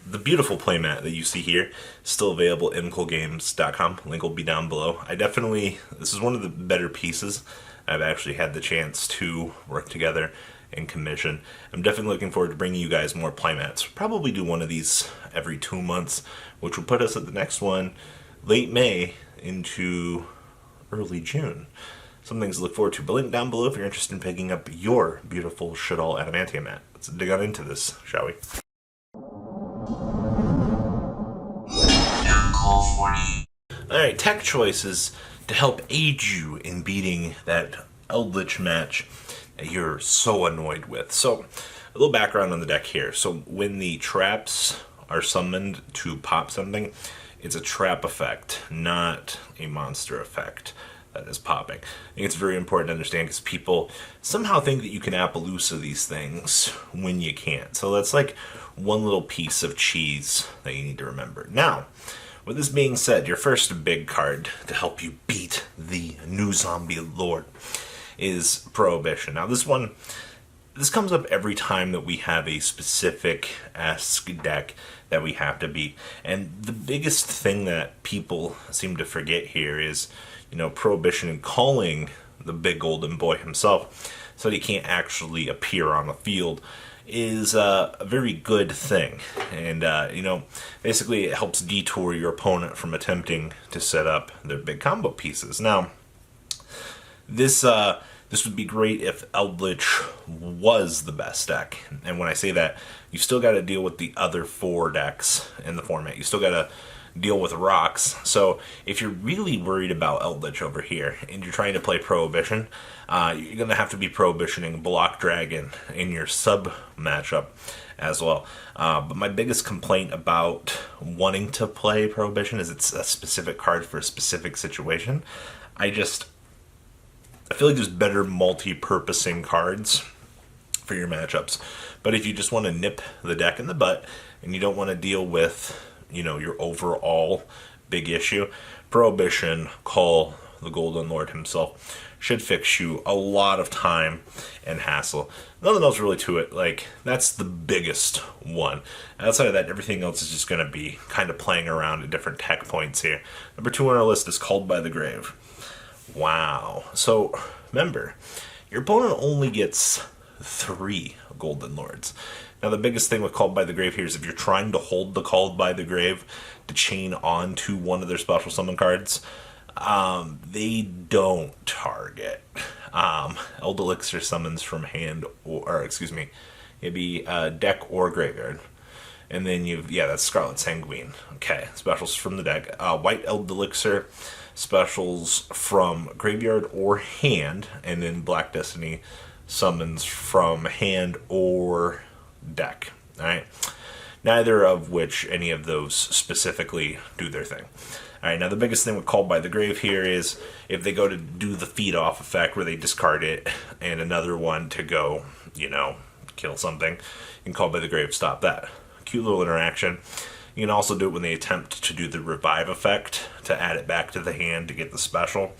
the beautiful playmat that you see here is still available at imcogames.com. Link will be down below. This is one of the better pieces I've actually had the chance to work together and commission. I'm definitely looking forward to bringing you guys more playmats. Probably do one of these every 2 months, which will put us at the next one late May into early June. Some things to look forward to. But link down below if you're interested in picking up your beautiful Shadal Adamantium mat. Let's dig on into this, shall we? Alright, tech choices to help aid you in beating that Eldlich match that you're so annoyed with. So, a little background on the deck here. So, when the traps are summoned to pop something, it's a trap effect, not a monster effect that is popping. I think it's very important to understand because people somehow think that you can Appaloosa these things when you can't. So that's like one little piece of cheese that you need to remember. Now, with this being said, your first big card to help you beat the new zombie lord is Prohibition. Now this comes up every time that we have a specific-esque deck that we have to beat. And the biggest thing that people seem to forget here is, Prohibition and calling the big golden boy himself so that he can't actually appear on the field is a very good thing. And, basically it helps detour your opponent from attempting to set up their big combo pieces. Now, this would be great if Eldlich was the best deck. And when I say that, you've still got to deal with the other 4 decks in the format. You still got to deal with rocks. So if you're really worried about Eldlich over here and you're trying to play Prohibition, you're going to have to be Prohibitioning Block Dragon in your sub matchup as well. But my biggest complaint about wanting to play Prohibition is it's a specific card for a specific situation. I feel like there's better multi-purposing cards for your matchups. But if you just want to nip the deck in the butt and you don't want to deal with, your overall big issue, Prohibition, call the Golden Lord himself, should fix you a lot of time and hassle. Nothing else really to it. That's the biggest one. Outside of that, everything else is just going to be kind of playing around at different tech points here. Number 2 on our list is Called by the Grave. Wow. So, remember, your opponent only gets 3 Golden Lords. Now, the biggest thing with Called by the Grave here is if you're trying to hold the Called by the Grave to chain on to one of their special summon cards, they don't target. Eldlich summons from hand, it'd be deck or graveyard. And then that's Scarlet Sanguine. Okay, specials from the deck. White Eldlich specials from graveyard or hand, and then Black Destiny summons from hand or deck. Alright? Neither of which any of those specifically do their thing. Alright, now the biggest thing with Called by the Grave here is if they go to do the feed off effect where they discard it and another one to go, kill something, and Called by the Grave stop that. Cute little interaction. You can also do it when they attempt to do the revive effect to add it back to the hand to get the special.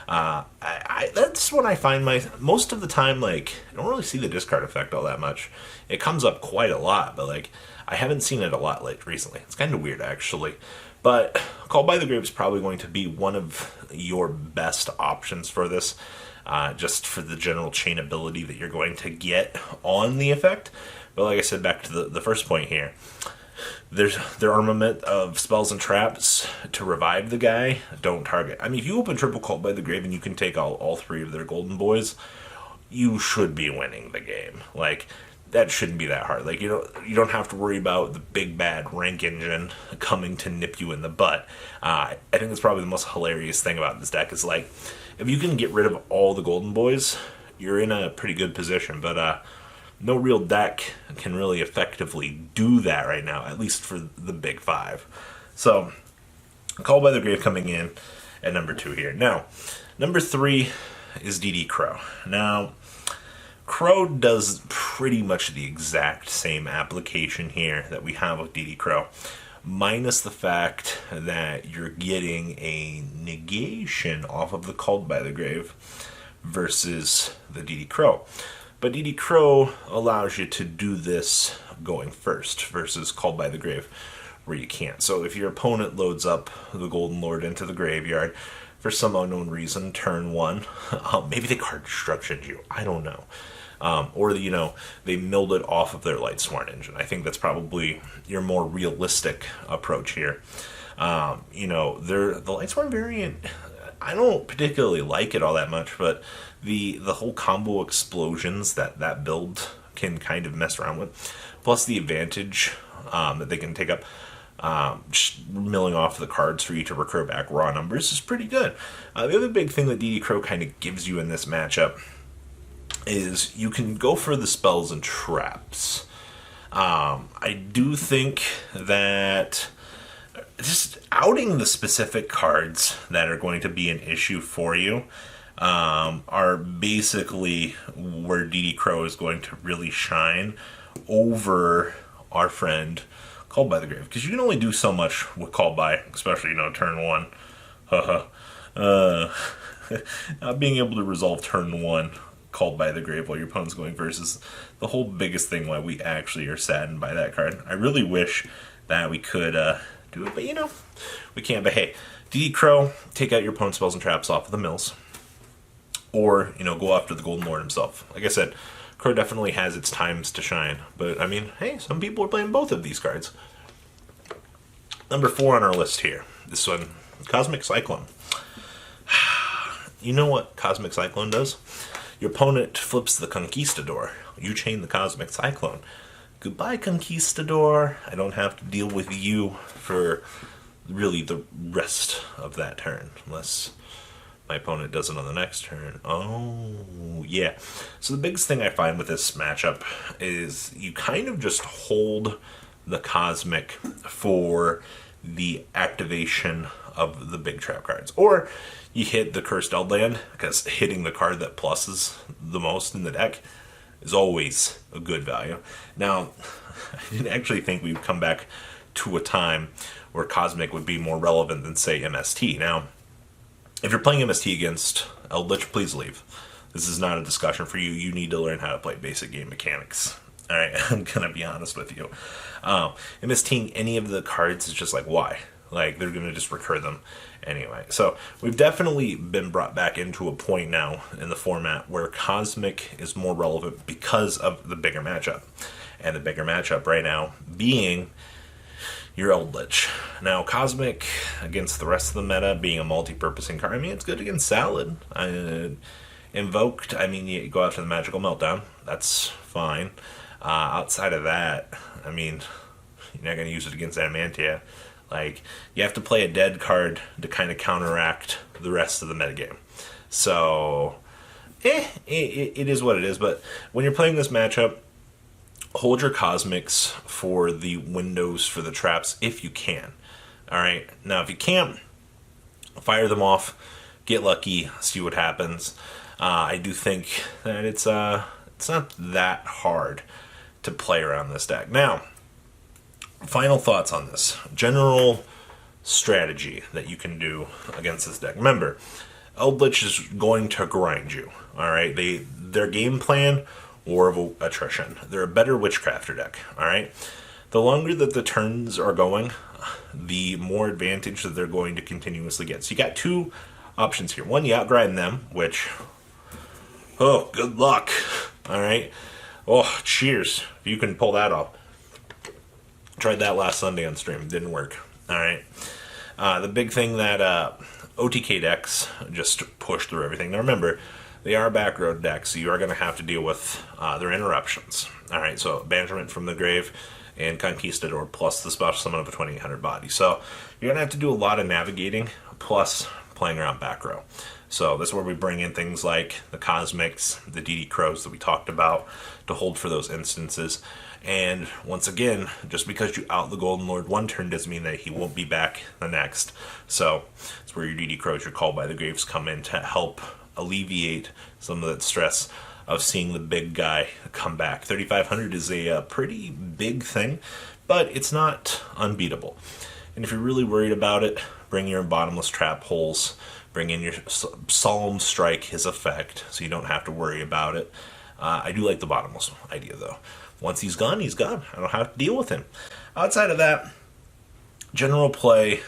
That's when I find most of the time, I don't really see the discard effect all that much. It comes up quite a lot, but I haven't seen it a lot recently. It's kind of weird, actually. But Called by the Grave is probably going to be one of your best options for this, just for the general chain ability that you're going to get on the effect. But like I said, back to the first point here. There's their armament of spells and traps to revive the guy don't target. I mean, if you open triple Called by the Grave and you can take all 3 of their golden boys, you should be winning the game. That shouldn't be that hard. You don't have to worry about the big bad rank engine coming to nip you in the butt. I think that's probably the most hilarious thing about this deck is if you can get rid of all the golden boys, you're in a pretty good position. But no real deck can really effectively do that right now, at least for the big 5. So, Called by the Grave coming in at number 2 here. Now, number 3 is Didi Crow. Now, Crow does pretty much the exact same application here that we have with Didi Crow, minus the fact that you're getting a negation off of the Called by the Grave versus the Didi Crow. But Didi Crow allows you to do this going first versus Called by the Grave, where you can't. So if your opponent loads up the Golden Lord into the graveyard for some unknown reason, turn one, maybe they card destructioned you. I don't know. Or, they milled it off of their Lightsworn engine. I think that's probably your more realistic approach here. The Lightsworn variant, I don't particularly like it all that much, but the whole combo explosions that build can kind of mess around with, plus the advantage that they can take up, just milling off the cards for you to recur back raw numbers is pretty good. The other big thing that Didi Crow kind of gives you in this matchup is you can go for the spells and traps. I do think that just outing the specific cards that are going to be an issue for you are basically where Didi Crow is going to really shine over our friend Called by the Grave. Because you can only do so much with Called by, especially, turn one. Not being able to resolve turn one Called by the Grave while your opponent's going first is the whole biggest thing why we actually are saddened by that card. I really wish that we could do it, but we can't. But hey, Didi Crow, take out your opponent's spells and traps off of the mills. Or, go after the Golden Lord himself. Like I said, Crow definitely has its times to shine. But, hey, some people are playing both of these cards. Number 4 on our list here. This one, Cosmic Cyclone. You know what Cosmic Cyclone does? Your opponent flips the Conquistador. You chain the Cosmic Cyclone. Goodbye, Conquistador. I don't have to deal with you for really the rest of that turn. Unless my opponent does it on the next turn. Oh, yeah. So the biggest thing I find with this matchup is you kind of just hold the Cosmic for the activation of the big trap cards. Or you hit the Cursed Eldland, because hitting the card that pluses the most in the deck is always a good value. Now, I didn't actually think we would come back to a time where Cosmic would be more relevant than, say, MST. Now, if you're playing MST against Eldlich, please leave. This is not a discussion for you. You need to learn how to play basic game mechanics. Alright, I'm going to be honest with you. MSTing any of the cards is just like, why? Like, they're going to just recur them anyway. So, we've definitely been brought back into a point now in the format where Cosmic is more relevant because of the bigger matchup. And the bigger matchup right now being your Eldlich. Now, Cosmic against the rest of the meta being a multi-purposing card, it's good against Salad. Invoked, you go after the Magical Meltdown. That's fine. Outside of that, you're not going to use it against Adamantia. You have to play a dead card to kind of counteract the rest of the metagame. So, it is what it is. But when you're playing this matchup, hold your Cosmics for the windows for the traps if you can. Alright, now if you can't, fire them off, get lucky, see what happens. I do think that it's not that hard to play around this deck. Now, final thoughts on this. General strategy that you can do against this deck. Remember, Eldlich is going to grind you. Alright, their game plan, War of Attrition. They're a better Witchcrafter deck, alright? The longer that the turns are going, the more advantage that they're going to continuously get. So you got two options here. One, you outgrind them, which, good luck, alright? Oh, cheers, if you can pull that off. Tried that last Sunday on stream, didn't work, alright? The big thing that OTK decks just push through everything. Now remember, they are back road decks, so you are going to have to deal with their interruptions. Alright, so Banishment from the Grave and Conquistador, plus the special summon of a 2800 body. So you're going to have to do a lot of navigating, plus playing around back row. So this is where we bring in things like the Cosmics, the Didi Crows that we talked about, to hold for those instances. And once again, just because you out the Golden Lord one turn doesn't mean that he won't be back the next. So it's where your Didi Crows, your Called by the Graves, come in to help alleviate some of that stress of seeing the big guy come back. 3,500 is a pretty big thing, but it's not unbeatable. And if you're really worried about it, bring your Bottomless Trap Holes, bring in your Solemn Strike, his effect, so you don't have to worry about it. I do like the Bottomless idea, though. once he's gone, he's gone. I don't have to deal with him. Outside of that, general play,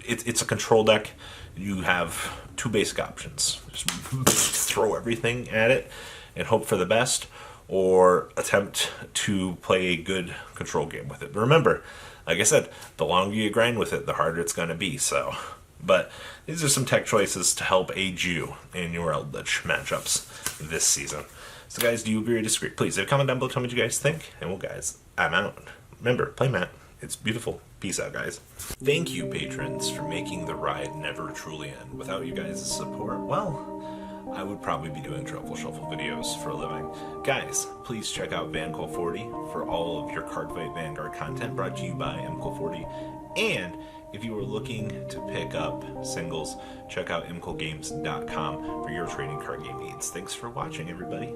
it's a control deck. You have two basic options. Just throw everything at it and hope for the best, or attempt to play a good control game with it. But remember, like I said, the longer you grind with it, the harder it's going to be. So, but these are some tech choices to help aid you in your Eldlich matchups this season. So guys, do you agree or disagree? Please leave a comment down below, tell me what you guys think. And well guys, I'm out. Remember, play Matt. It's beautiful. Peace out, guys. Thank you, patrons, for making the ride never truly end. Without you guys' support, well, I would probably be doing Truffle Shuffle videos for a living. Guys, please check out VanCole40 for all of your Cardfight Vanguard content brought to you by MCole40. And if you are looking to pick up singles, check out mcolegames.com for your trading card game needs. Thanks for watching, everybody.